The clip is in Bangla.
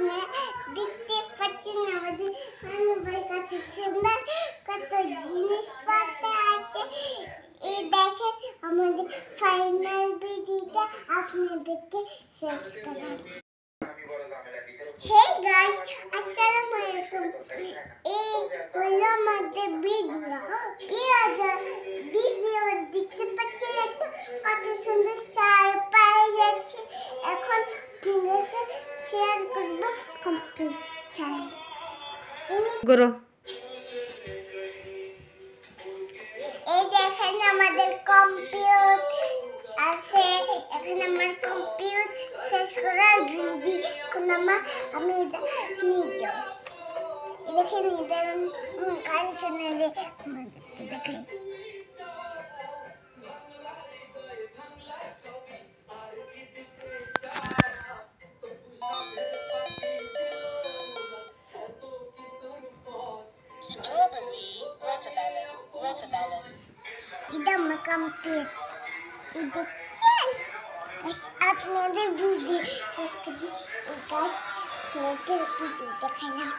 আপনারা দেখতে পাচ্ছেন আমাদের মোবাইল কত সুন্দর কত জিনিসপত্র আছে। এই দেখেন আমাদের ফাইনাল ভিডিওটা আপনাদেরকে শেয়ার করাচ্ছি। Hey guys, Assalamualaikum. হলো আমাদের ভিডিও দেখতে পাচ্ছেন কত সুন্দর সারপ্রাইজ আছে। এখন ভিডিওতে শেয়ার করব কমপ্লিট করো। এই দেখেন আমাদের কম্পিউটার আছে। এখন আমার কম্পিউটার শেষ করার ভিডিও এখন আমি নিয়ে যাব। দেখেন এদের গান শুনে দেখেন এটা আমার কম্পিউটার দেখছেন। আপনাদের ভিডিও শেষ করে গাছ আপনাদের ভিডিও দেখালাম।